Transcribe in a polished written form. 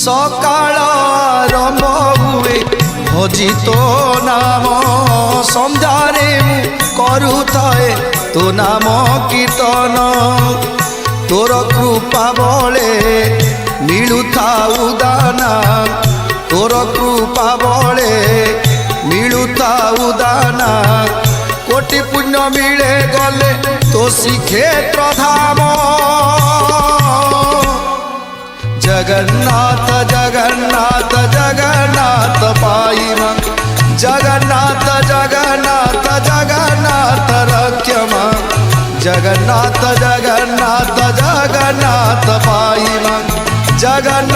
सकाळ आरंभ हुए भजी तो नाम संध्यारे करुए तो नाम कीर्तन तोर कृपा बले मिलुथाउ दाना तोर कृपा बले मिलुथाउ दाना कोटि पुण्य मिले गले तो श्रीक्षेत्र धाम जगन्नाथ जगन्नाथ जगन्नाथ पाइमा जगन्नाथ जगन्नाथ जगन्नाथ रक्षमा जगन्नाथ जगन्नाथ जगन्नाथ पाइमा जगन्नाथ